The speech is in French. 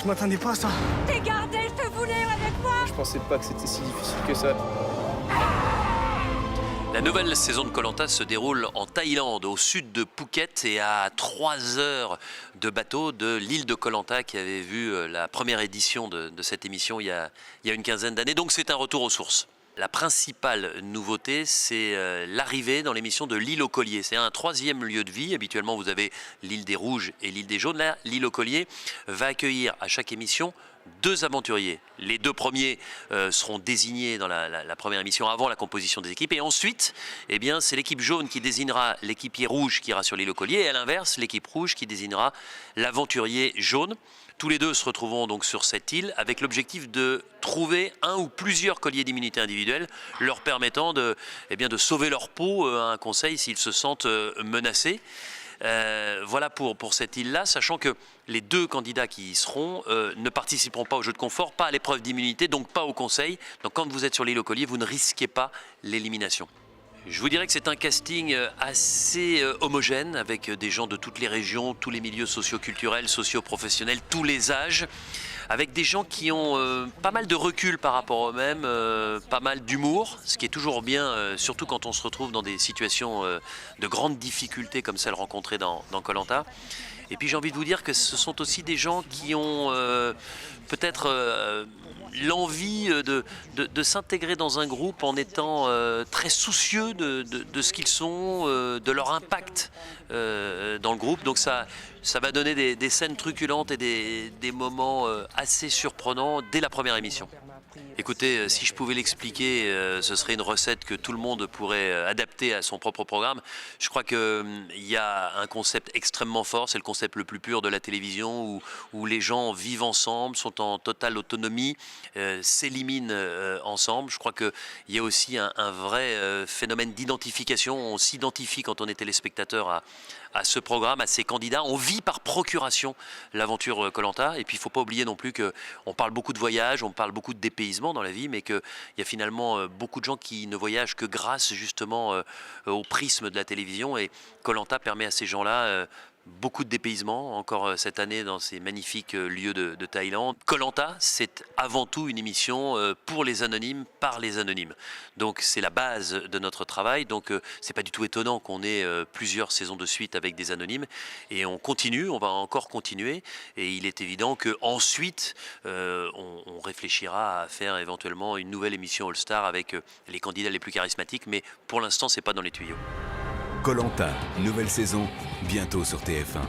Je m'attendais pas à ça. T'es gardé, je te voulais avec moi. Je pensais pas que c'était si difficile que ça. La nouvelle saison de Koh Lanta se déroule en Thaïlande, au sud de Phuket et à 3 heures de bateau de l'île de Koh Lanta qui avait vu la première édition de cette émission il y a une quinzaine d'années. Donc c'est un retour aux sources. La principale nouveauté, c'est l'arrivée dans l'émission de l'île aux colliers. C'est un troisième lieu de vie. Habituellement, vous avez l'île des Rouges et l'île des Jaunes. Là, l'île aux colliers va accueillir à chaque émission 2 aventuriers. Les 2 premiers seront désignés dans la première émission avant la composition des équipes. Et ensuite, eh bien, c'est l'équipe jaune qui désignera l'équipier rouge qui ira sur l'île aux colliers. Et à l'inverse, l'équipe rouge qui désignera l'aventurier jaune. Tous les 2 se retrouveront donc sur cette île avec l'objectif de trouver un ou plusieurs colliers d'immunité individuelle leur permettant de sauver leur peau à un conseil s'ils se sentent menacés. Voilà pour cette île-là, sachant que les 2 candidats qui y seront ne participeront pas au jeu de confort, pas à l'épreuve d'immunité, donc pas au conseil. Donc quand vous êtes sur l'île aux colliers, vous ne risquez pas l'élimination. Je vous dirais que c'est un casting assez homogène, avec des gens de toutes les régions, tous les milieux socio-culturels, socio-professionnels, tous les âges, avec des gens qui ont pas mal de recul par rapport à eux-mêmes, pas mal d'humour, ce qui est toujours bien, surtout quand on se retrouve dans des situations de grande difficulté comme celle rencontrée dans Koh Lanta. Et puis j'ai envie de vous dire que ce sont aussi des gens qui ont peut-être l'envie de s'intégrer dans un groupe en étant très soucieux de ce qu'ils sont, de leur impact dans le groupe. Donc ça va donner des scènes truculentes et des moments assez surprenants dès la première émission. Écoutez, si je pouvais l'expliquer, ce serait une recette que tout le monde pourrait adapter à son propre programme. Je crois qu'il y a un concept extrêmement fort, c'est le concept le plus pur de la télévision, où les gens vivent ensemble, sont en totale autonomie, s'éliminent ensemble. Je crois qu'il y a aussi un vrai phénomène d'identification. On s'identifie quand on est téléspectateur à ce programme, à ces candidats. On vit par procuration l'aventure Koh Lanta. Et puis il ne faut pas oublier non plus qu'on parle beaucoup de voyages, on parle beaucoup de dépaysement dans la vie, mais qu'il y a finalement beaucoup de gens qui ne voyagent que grâce justement au prisme de la télévision. Et Koh Lanta permet à ces gens-là beaucoup de dépaysement, encore cette année dans ces magnifiques lieux de Thaïlande. Koh Lanta, c'est avant tout une émission pour les anonymes, par les anonymes. Donc c'est la base de notre travail. Donc c'est pas du tout étonnant qu'on ait plusieurs saisons de suite avec des anonymes. Et on continue, on va encore continuer. Et il est évident qu'ensuite, on réfléchira à faire éventuellement une nouvelle émission All-Star avec les candidats les plus charismatiques. Mais pour l'instant, c'est pas dans les tuyaux. Koh Lanta, nouvelle saison, bientôt sur TF1.